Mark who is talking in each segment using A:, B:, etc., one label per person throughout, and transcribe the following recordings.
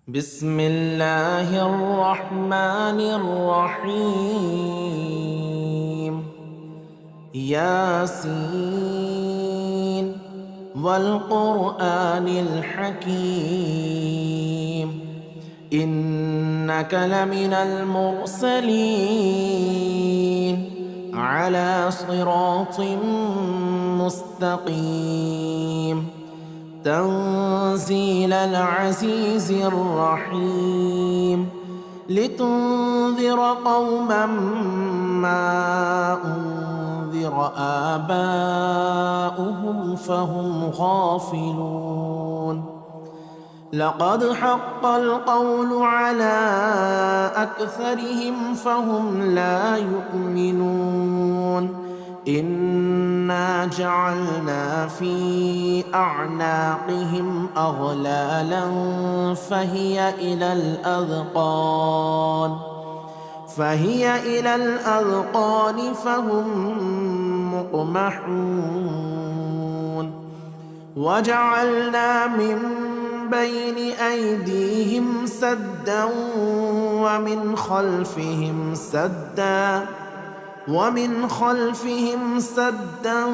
A: بسم الله الرحمن الرحيم. ياسين والقرآن الحكيم إنك لمن المرسلين على صراط مستقيم تنزيل العزيز الرحيم لتنذر قوما ما أنذر آباؤهم فهم غافلون. لقد حق القول على أكثرهم فهم لا يؤمنون. إنا جعلنا في أعناقهم أغلالا فهي إلى الأذقان فهم مقمحون. وجعلنا من بين أيديهم سدا ومن خلفهم سدا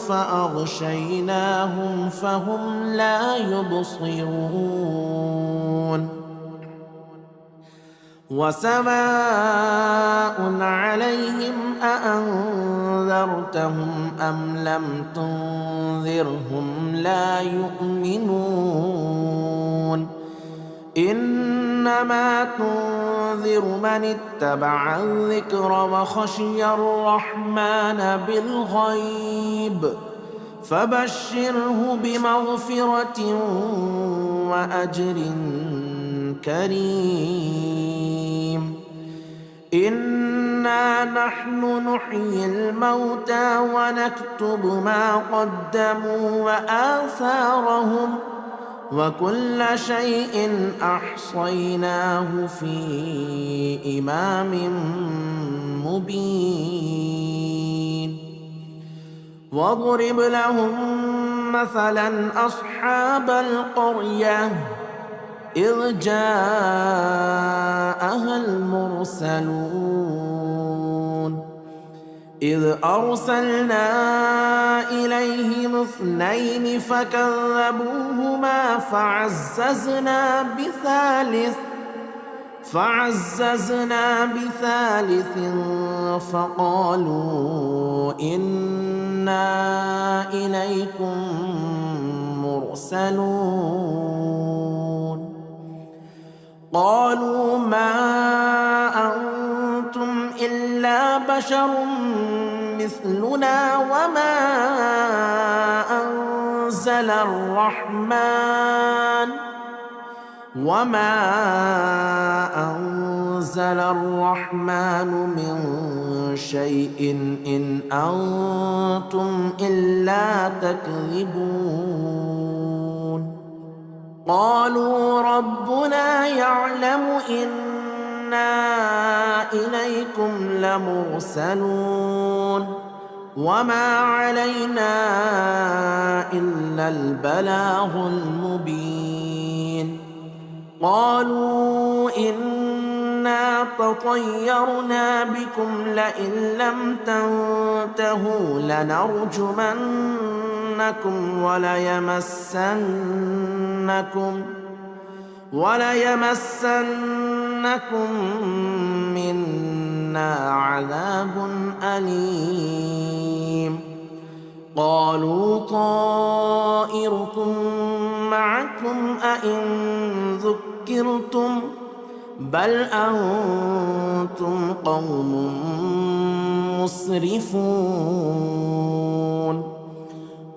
A: فأغشيناهم فهم لا يبصرون. وسواء عليهم أأنذرتهم أم لم تنذرهم لا يؤمنون. إنما تنذر من اتبع الذكر وخشي الرحمن بالغيب فبشره بمغفرة وأجر كريم. إنا نحن نحيي الموتى ونكتب ما قدموا وآثارهم وكل شيء أحصيناه في إمام مبين. واضرب لهم مثلا أصحاب القرية إذ جاءها المرسلون إذ أرسلنا إليهم 2 فكذبوهما فعززنا بثالث فقالوا إنا إليكم مرسلون. قالوا ما أنتم إلا بشر مثلنا وما أنزل الرحمن من شيء إن أنتم إلا تكذبون. قالوا ربنا يعلم إنا إليكم لمرسلون وما علينا إلا البلاغ المبين. قالوا إنا تطيرنا بكم لئن لم تنتهوا لنرجمنكم وليمسنكم منا عذاب أليم. قالوا طائركم معكم أئن ذكرتم بل أنتم قوم مسرفون.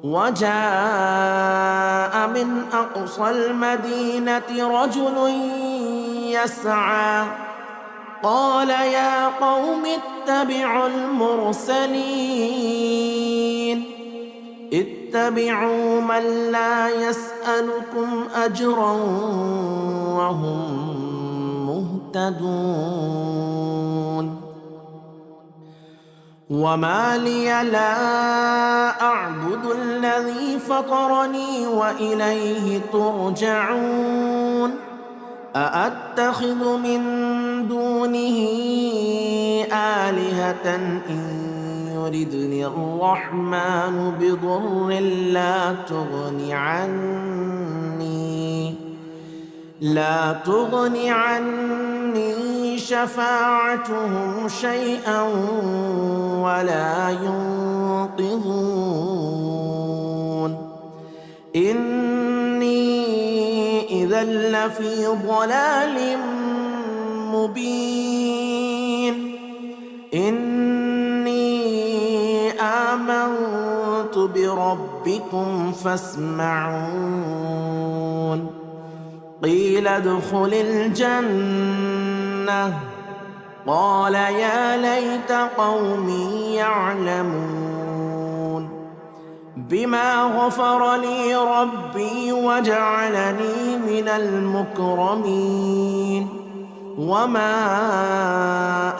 A: وجاء من أقصى المدينة رجل يسعى قال يا قوم اتبعوا المرسلين اتبعوا من لا يسألكم أجرا وهم مهتدون. وما لي لا أعبد الذي فطرني وإليه ترجعون. أأتخذ من دونه آلهة إن يردني الرحمن بضر لا تغن عني شفاعتهم شيئا ولا ينقذون إني إذا لفي ضلال مبين إني آمنت بربكم فاسمعون قيل ادخل الجنة قال يا ليت قومي يعلمون بما غفر لي ربي وجعلني من المكرمين وما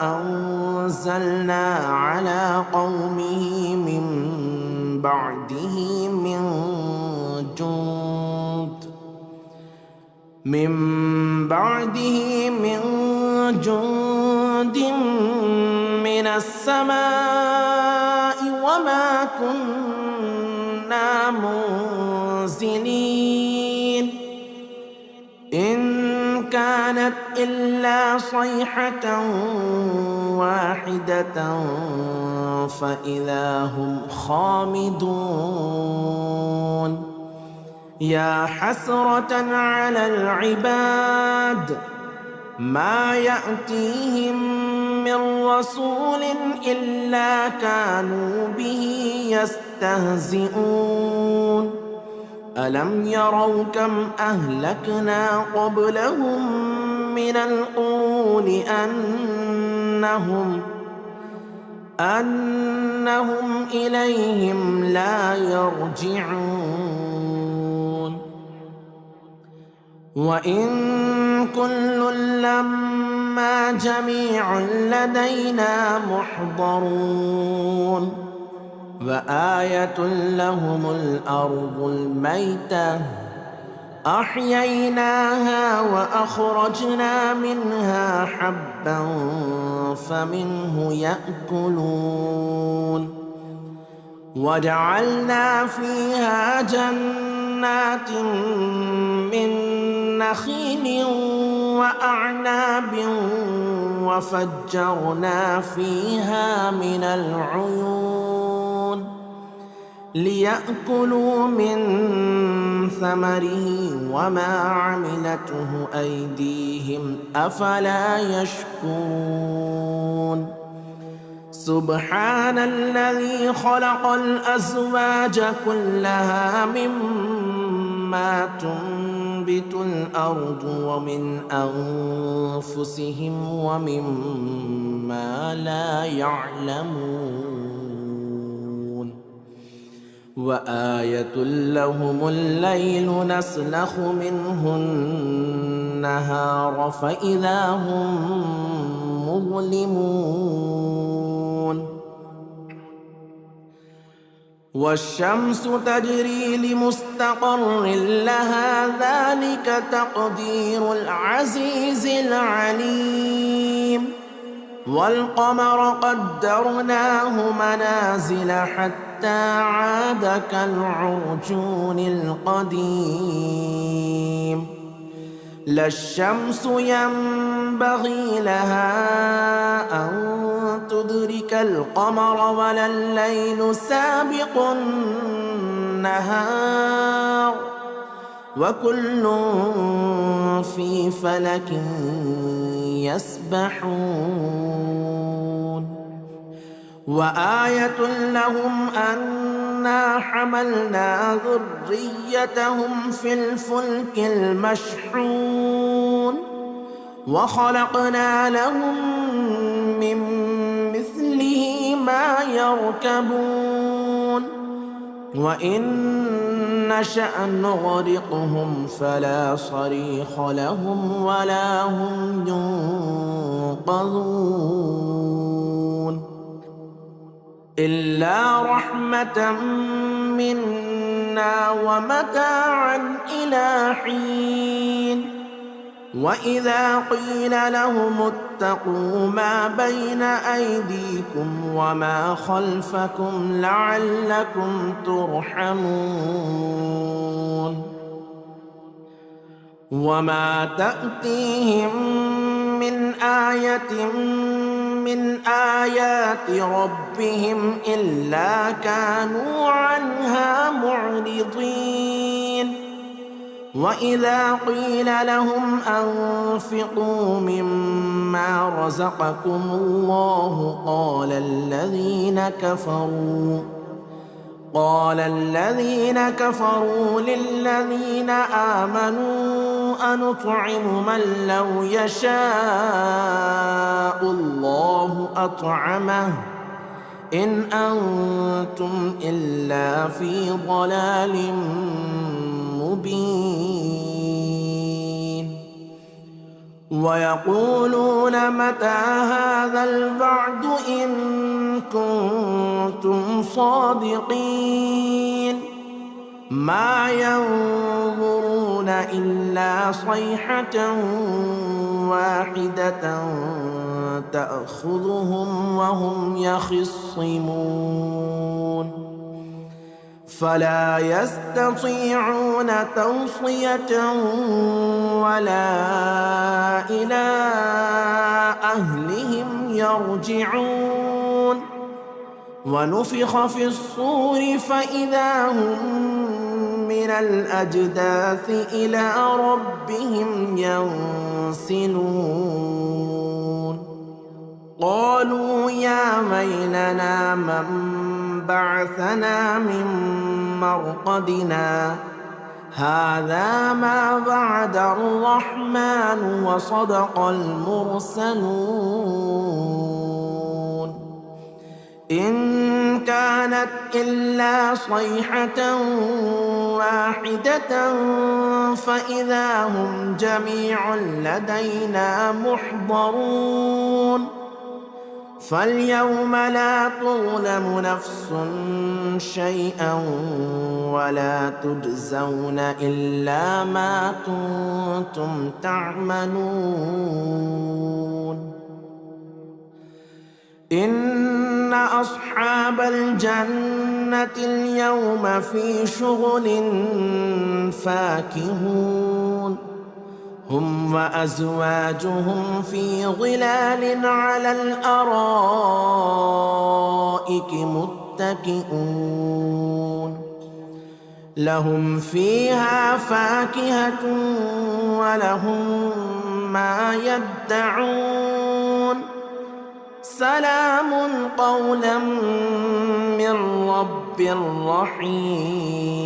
A: أنزلنا على قومه من بعده من جند من السماء وما كنا منزلين إن كانت إلا صيحة واحدة فإذا هم خامدون يا حسرة على العباد ما يأتيهم من رسول إلا كانوا به يستهزئون ألم يروا كم أهلكنا قبلهم من القرون أنهم إليهم لا يرجعون وإن كل لما جميع لدينا محضرون وآية لهم الأرض الميتة أحييناها وأخرجنا منها حبا فمنه يأكلون وجعلنا فيها جنات من نخيل وأعناب وفجرنا فيها من العيون ليأكلوا من ثمره وما عملته أيديهم أفلا يشكرون سبحان الذي خلق الأزواج كلها مما تنبت الأرض ومن أنفسهم ومما لا يعلمون وآية لهم الليل نسلخ منه النهار فإذا هم مظلمون والشمس تجري لمستقر لها ذلك تقدير العزيز العليم والقمر قدرناه منازل حتى عاد كالعرجون القديم لا الشمس ينبغي لها أن تدرك القمر ولا الليل سابق النهار وكل في فلك يسبحون وآية لهم أنا حملنا ذريتهم في الفلك المشحون وخلقنا لهم من مثله ما يركبون وإن نشأ نغرقهم فلا صريخ لهم ولا هم ينقذون إلا رحمة منا ومتاعا إلى حين وإذا قيل لهم اتقوا ما بين أيديكم وما خلفكم لعلكم ترحمون وما تأتيهم من آية من آيات ربهم إلا كانوا عنها معرضين وإذا قيل لهم أنفقوا مما رزقكم الله قال الذين كفروا للذين آمنوا أنطعم من لو يشاء الله أطعمه إن أنتم إلا في ضلال مبين ويقولون متى هذا الوعد إن كنتم صادقين ما ينظرون إلا صيحة واحدة تأخذهم وهم يخصمون فلا يستطيعون توصية ولا إلى أهلهم يرجعون ونفخ في الصور فإذا هم من الأجداث إلى ربهم ينسلون قالوا يا ويلنا من بعثنا من مرقدنا هذا ما وعد الرحمن وصدق المرسلون إن كانت إلا صيحة واحدة فإذا هم جميع لدينا محضرون فاليوم لا تظلم نفس شيئا ولا تجزون إلا ما كنتم تعملون إن أصحاب الجنة اليوم في شغل فاكهون هم وأزواجهم في ظلال على الأرائك متكئون لهم فيها فاكهة ولهم ما يدعون سلام قولا من رب رحيم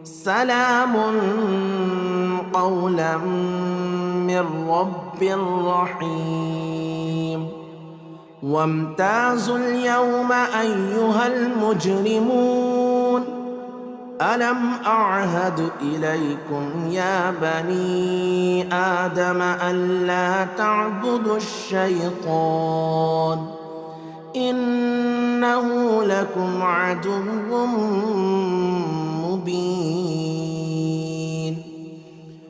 A: سلام قولا من رب رحيم وامتازوا اليوم أيها المجرمون ألم أعهد إليكم يا بني آدم ألا تعبدوا الشيطان إنه لكم عدو مبين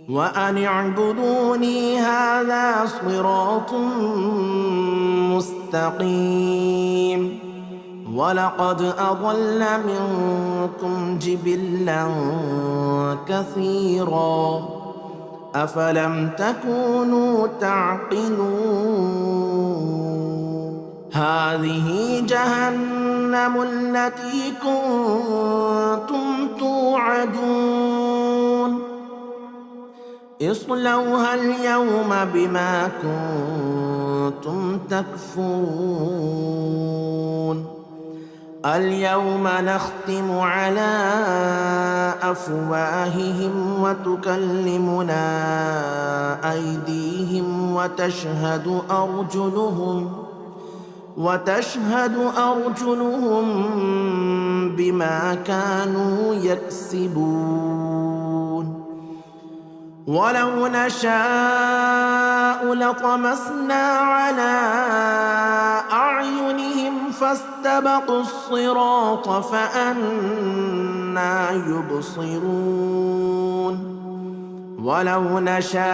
A: وأن اعبدوني هذا صراط مستقيم ولقد أضل منكم جبلا كثيرا أفلم تكونوا تعقلون هذه جهنم التي كنتم توعدون اصلوها اليوم بما كنتم تكفرون اليوم نختم على أفواههم وتكلمنا أيديهم وتشهد أرجلهم بما كانوا يكسبون ولو نشاء لطمسنا على أعينهم فاستبقوا الصراط فأنى يبصرون ولو نشاء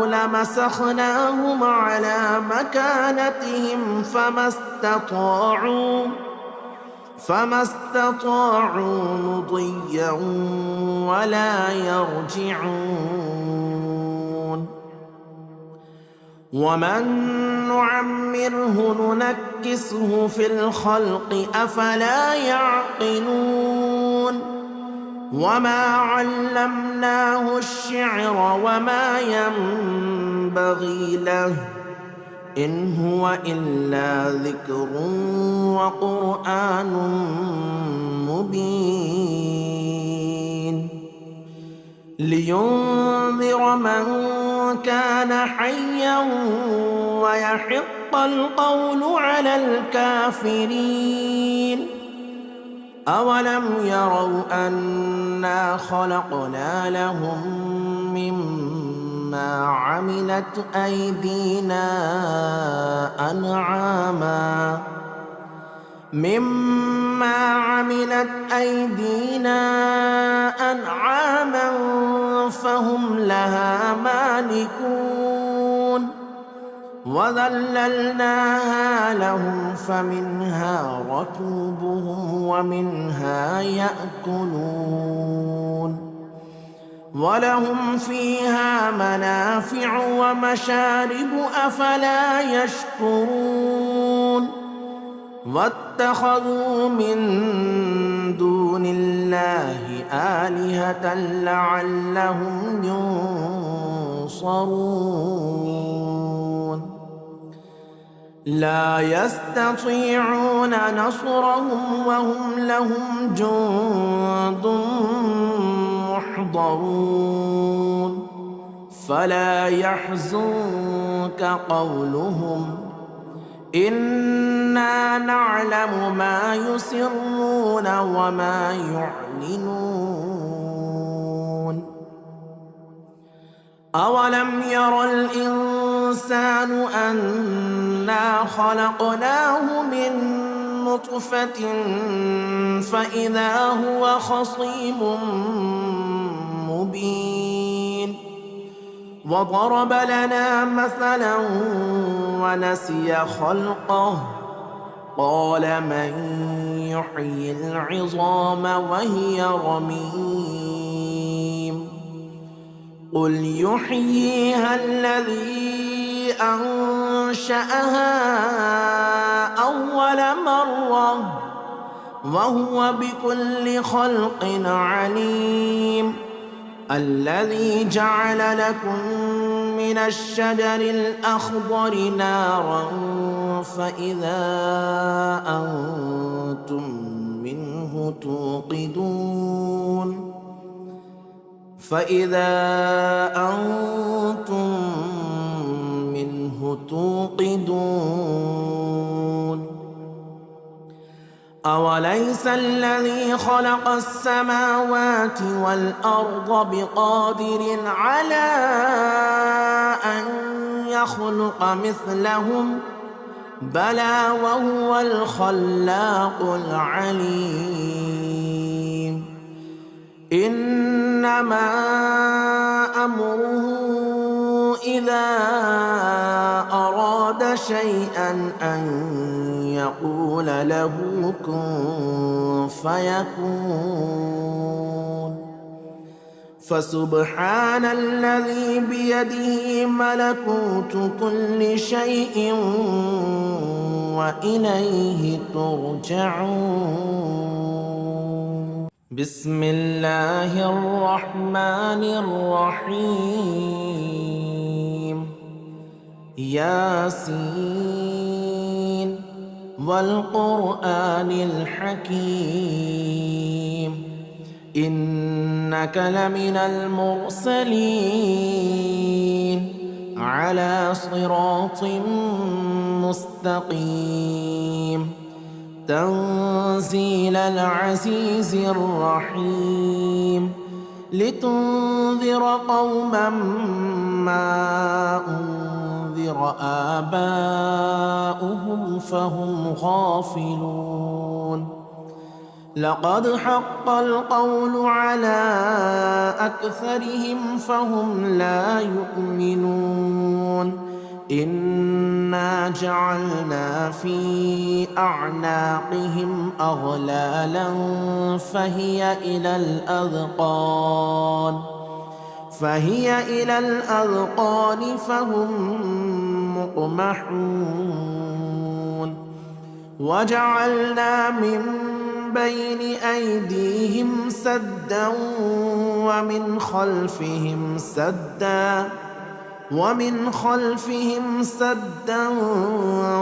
A: لمسخناهم على مكانتهم فما استطاعوا مضيا ولا يرجعون. ومن نعمره ننكسه في الخلق أفلا يعقلون. وما علمناه الشعر وما ينبغي له إن هو إلا ذكر وقرآن مبين لينذر من كان حيا ويحق القول على الكافرين. أولم يروا أنا خلقنا لهم مما عملت أيدينا أنعاما فهم لها مالكون. وذللناها لهم فمنها ركوبهم ومنها يأكلون ولهم فيها منافع ومشارب أفلا يشكرون. واتخذوا من دون الله آلهة لعلهم ينصرون. لا يستطيعون نصرهم وهم لهم جند محضرون. فلا يحزنك قولهم إنا نعلم ما يسرون وما يعلنون. أولم ير الإنسان أنا خلقناه من نطفة فإذا هو خصيم مبين. وضرب لنا مثلا ونسي خلقه قال من يحيي العظام وهي رميم. قل يحييها الذي أنشأها أول مرة وهو بكل خلق عليم. الذي جعل لكم من الشجر الأخضر نارا فإذا أنتم منه توقدون. أوليس الذي خلق السماوات والأرض بقادر على أن يخلق مثلهم بلى وهو الخلاق العليم. إنما أمره إذا أراد شيئا أن يقول له كن فيكون. فسبحان الذي بيده ملكوت كل شيء وإليه ترجعون. بسم الله الرحمن الرحيم. ياسين والقرآن الحكيم إنك لمن المرسلين على صراط مستقيم تنزيل العزيز الرحيم لتنذر قوما ما أنذر آباؤهم فهم غافلون لقد حق القول على أكثرهم فهم لا يؤمنون إنا جعلنا في أعناقهم أغلالا فهي إلى الأذقان فهم مقمحون وجعلنا من بين أيديهم سدا ومن خلفهم سدا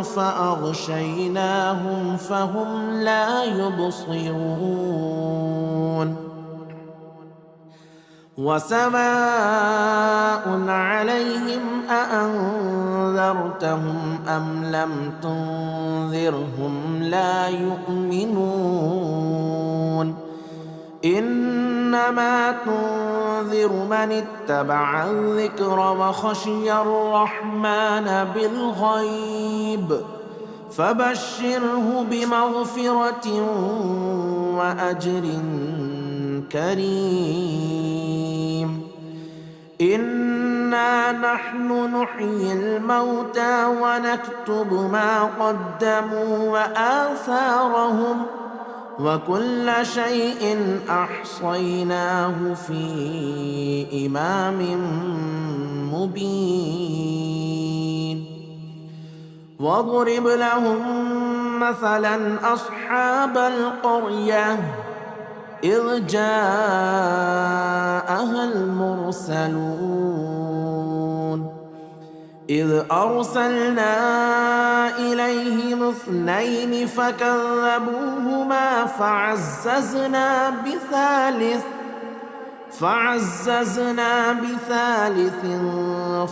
A: فأغشيناهم فهم لا يبصرون وسواء عليهم أأنذرتهم أم لم تنذرهم لا يؤمنون إنما تنذر من اتبع الذكر وخشي الرحمن بالغيب فبشره بمغفرة وأجر كريم إنا نحن نحيي الموتى ونكتب ما قدموا وآثارهم وكل شيء أحصيناه في إمام مبين واضرب لهم مثلا أصحاب القرية إذ جاءها المرسلون إذ أرسلنا إليهم 2 فكذبوهما فعززنا بثالث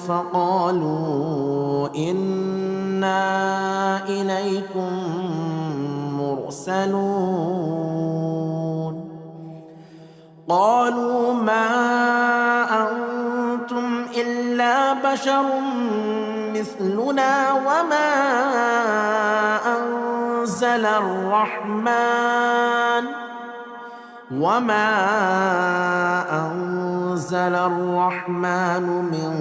A: فقالوا إنا إليكم مرسلون قالوا ما أنتم إلا بشر مثلنا وما أنزل الرحمن من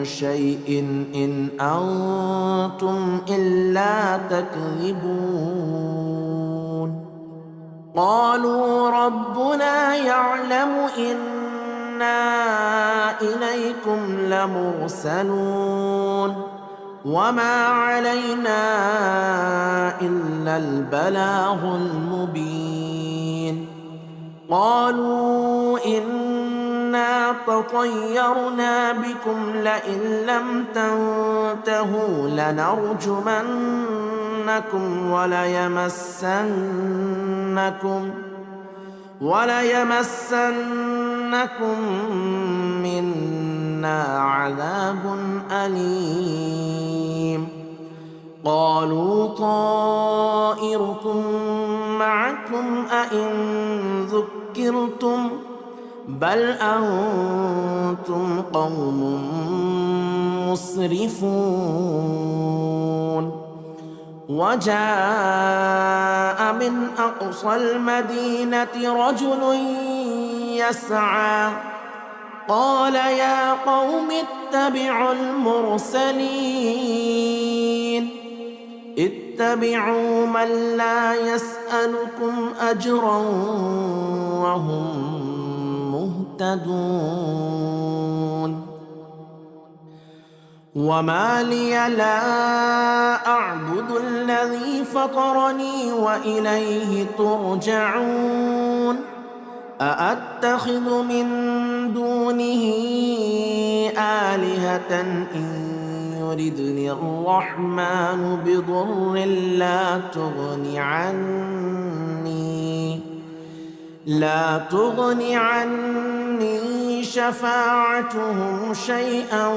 A: شيء إن أنتم إلا تكذبون قالوا ربنا يعلم إنا إليكم لمرسلون وما علينا إلا البلاغ المبين قالوا إنا تطيرنا بكم لئن لم تنتهوا لنرجمنكم وليمسنكم منا عذاب أليم قالوا طائركم معكم أئن ذكرتم بل أنتم قوم مسرفون وجاء من أقصى المدينة رجل يسعى قال يا قوم اتبعوا المرسلين اتبعوا من لا يسألكم أجرا وهم مهتدون وما لي لا أعبد الذي فطرني وإليه ترجعون أأتخذ من دونه آلهة إن يردني الرحمن بضر لا تغني عني شفاعتهم شيئا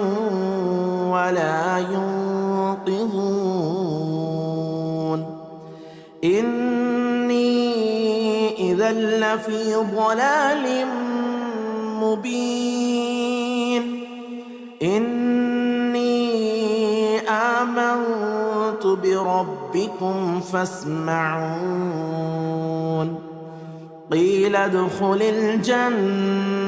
A: ولا ينقذون إني إذا لفي ضلال مبين إني آمنت بربكم فاسمعون قيل ادخل الجنة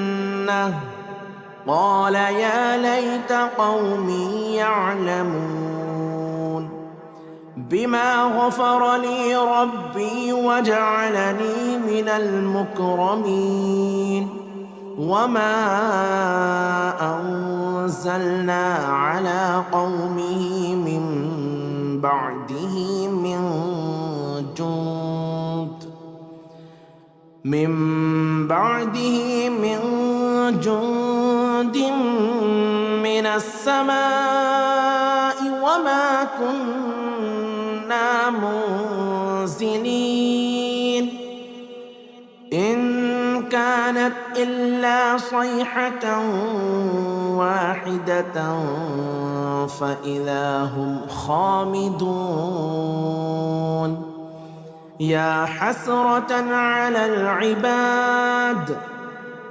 A: قال يا ليت قومي يعلمون بما غفر لي ربي وجعلني من المكرمين وما أنزلنا على قومه من بعده من جند من السماء وما كنا منزلين إن كانت إلا صيحة واحدة فإذا هم خامدون يا حسرة على العباد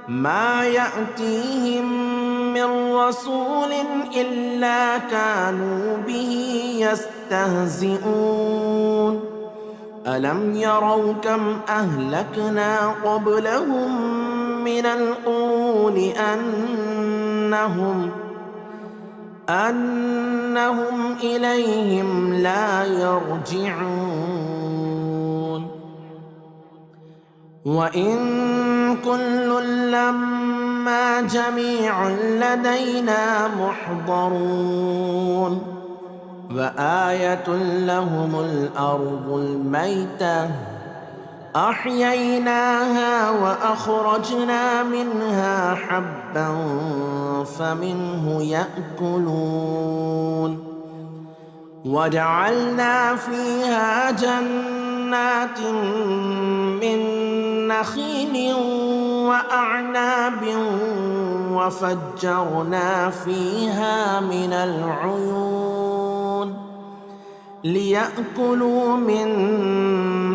A: ما يأتيهم من رسول إلا كانوا به يستهزئون ألم يروا كم أهلكنا قبلهم من القرون أنهم إليهم لا يرجعون وإن كل لما جميع لدينا محضرون وآية لهم الأرض الميتة أحييناها وأخرجنا منها حبا فمنه يأكلون وجعلنا فيها جنات من نخيل وأعناب وفجرنا فيها من العيون ليأكلوا من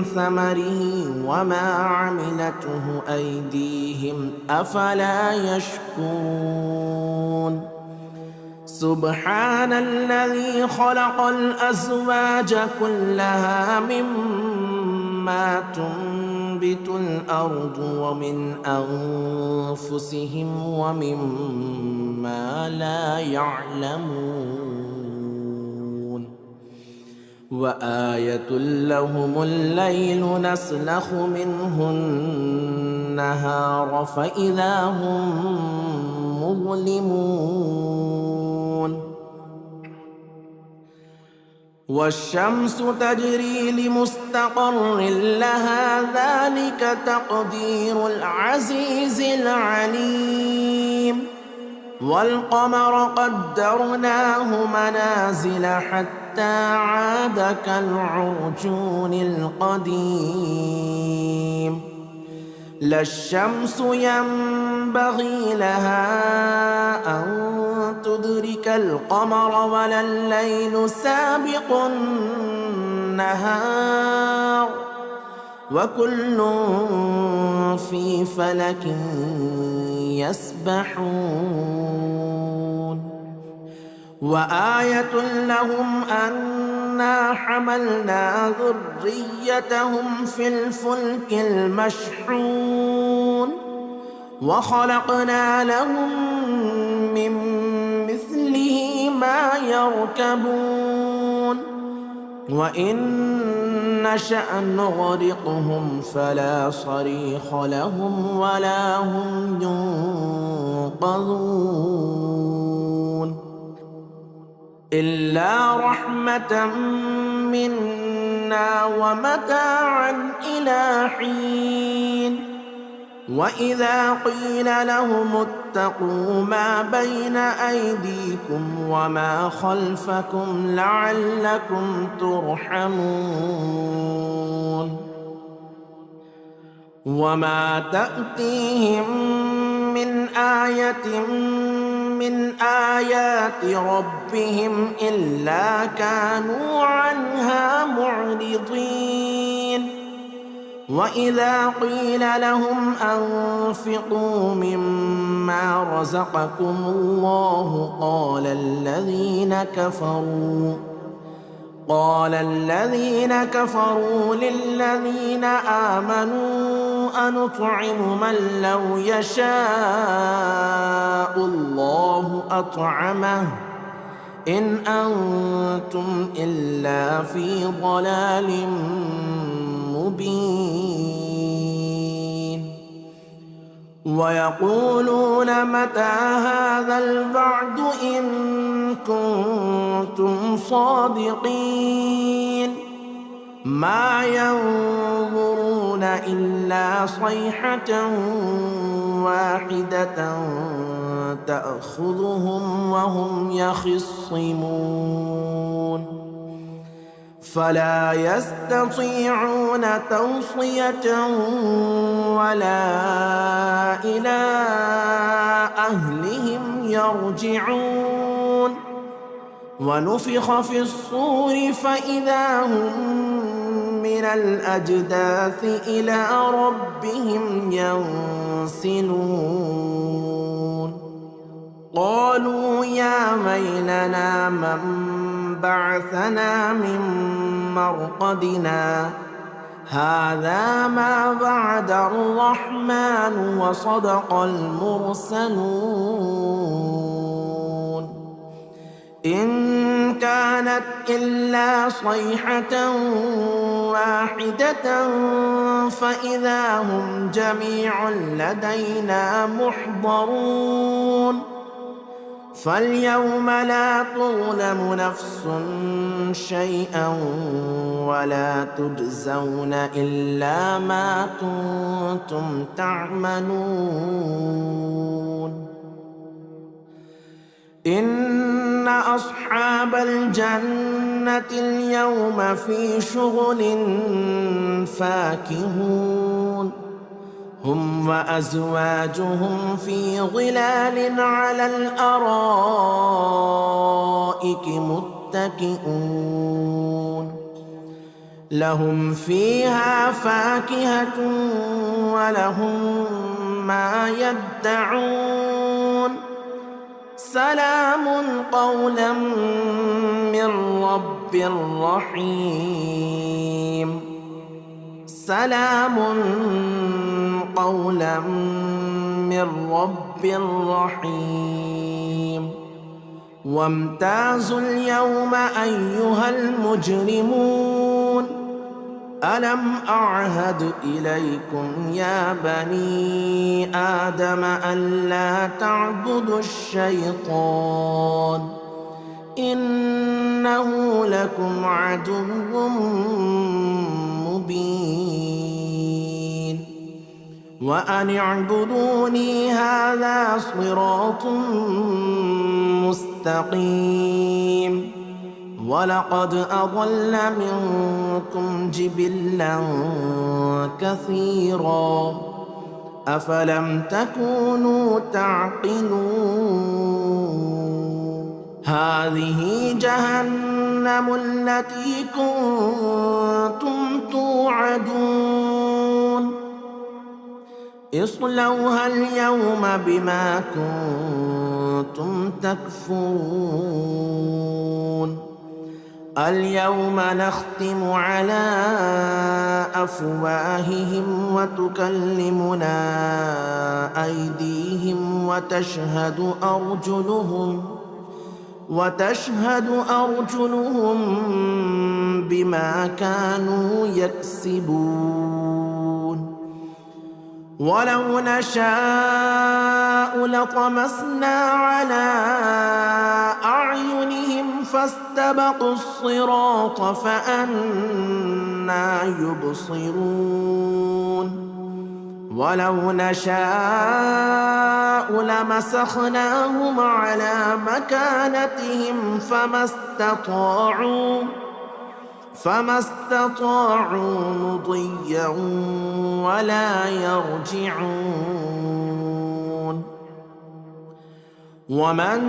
A: ثمره وما عملته أيديهم أفلا يشكرون سبحان الذي خلق الأزواج كلها مما تنبت الأرض ومن أنفسهم ومما لا يعلمون وآية لهم الليل نسلخ منه النهار فإذا هم مظلمون والشمس تجري لمستقر لها ذلك تقدير العزيز العليم والقمر قدرناه منازل حتى عاد كالعرجون القديم لا الشمس ينبغي لها أن تدرك القمر ولا الليل سابق النهار وكل في فلك يسبحون وآية لهم أنا حملنا ذريتهم في الفلك المشحون وخلقنا لهم من مثله ما يركبون وإن نشأ نغرقهم فلا صريخ لهم ولا هم ينقذون إلا رحمة منا ومتاعا إلى حين وإذا قيل لهم اتقوا ما بين أيديكم وما خلفكم لعلكم ترحمون وما تأتيهم من آية من آيات ربهم إلا كانوا عنها معرضين وإذا قيل لهم أنفقوا مما رزقكم الله قال الذين كفروا للذين آمنوا أنطعم من لو يشاء الله أطعمه إن أنتم إلا في ضلال مبين ويقولون متى هذا الوعد إن كنتم صادقين ما ينظرون إلا صيحة واحدة تأخذهم وهم يخصمون فلا يستطيعون توصية ولا إلى أهلهم يرجعون ونفخ في الصور فإذا هم من الأجداث إلى ربهم ينسلون قالوا يا ويلنا من بعثنا من مرقدنا هذا ما وعد الرحمن وصدق المرسلون إن كانت إلا صيحة واحدة فإذا هم جميع لدينا محضرون فاليوم لا تظلم نفس شيئا ولا تجزون إلا ما كنتم تعملون إن أصحاب الجنة اليوم في شغل فاكهون هم وأزواجهم في ظلال على الأرائك متكئون لهم فيها فاكهة ولهم ما يدعون سلام قولا من رب رحيم سلام قولا من رب رحيم وامتازوا اليوم أيها المجرمون ألم أعهد إليكم يا بني آدم ألا تعبدوا الشيطان إنه لكم عدو مبين وأن اعبدوني هذا صراط مستقيم ولقد أضل منكم جبلا كثيرا أفلم تكونوا تعقلون هذه جهنم التي كنتم توعدون اصلوها اليوم بما كنتم تكفرون اليوم نختم على أفواههم وتكلمنا أيديهم وتشهد أرجلهم بما كانوا يكسبون ولو نشاء لطمسنا على أعينهم فاستبقوا الصراط فأنى يبصرون ولو نشاء لمسخناهم على مكانتهم فما استطاعوا مضيا ولا يرجعون ومن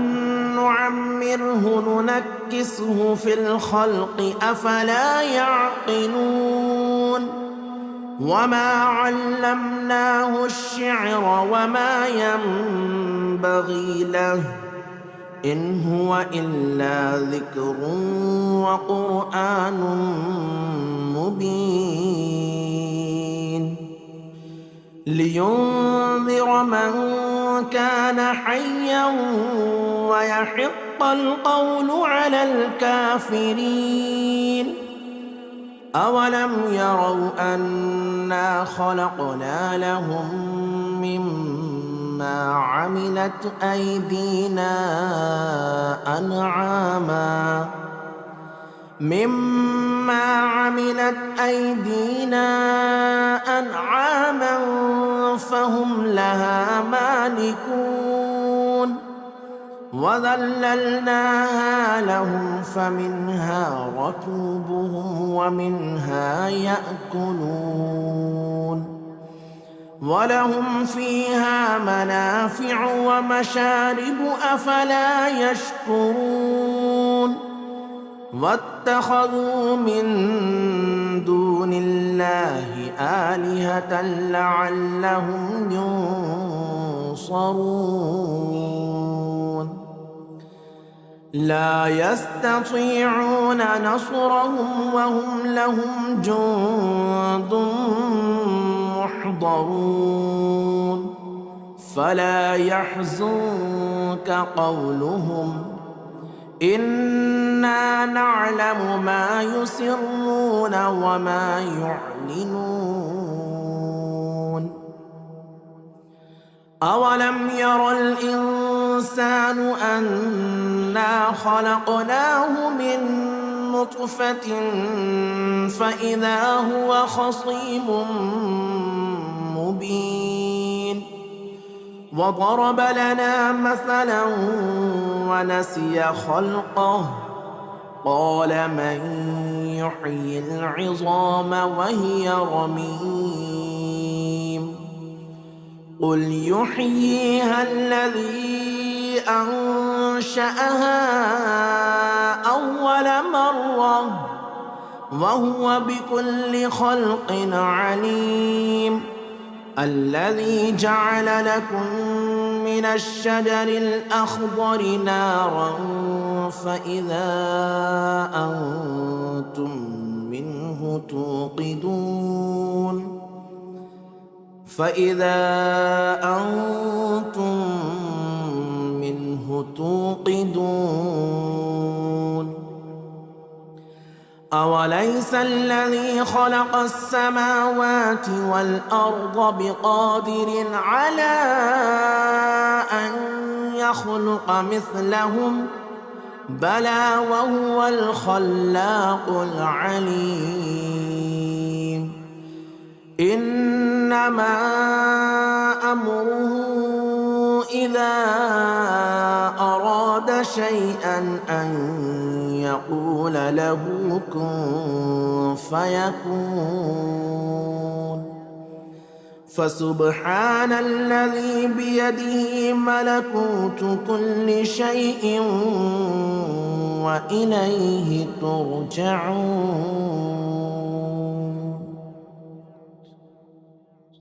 A: نعمره ننكسه في الخلق أفلا يعقلون وما علمناه الشعر وما ينبغي له إن هو إلا ذكر وقرآن مبين لينذر من كان حيا ويحق القول على الكافرين. أولم يروا أنا خلقنا لهم مما عملت أيدينا أنعاما فهم لها مالكون وذللناها لهم فمنها ركوبهم ومنها يأكلون ولهم فيها منافع ومشارب أفلا يشكرون واتخذوا من دون الله آلهة لعلهم ينصرون لا يستطيعون نصرهم وهم لهم جند محضرون فلا يحزنك قولهم إنا نعلم ما يسرون وما يعلنون أولم ير الإنسان أنا خلقناه من نطفة فإذا هو خصيم مبين وضرب لنا مثلا ونسي خلقه قال من يحيي العظام وهي رميم قل يحييها الذي أنشأها أول مرة وهو بكل خلق عليم الذي جعل لكم من الشجر الأخضر نارا فإذا أنتم منه توقدون أوليس الذي خلق السماوات والأرض بقادر على أن يخلق مثلهم بلى وهو الخلاق العليم إنما أمره إذا أراد شيئا أن يقول له كن فيكون فسبحان الذي بيده ملكوت كل شيء وإليه ترجعون.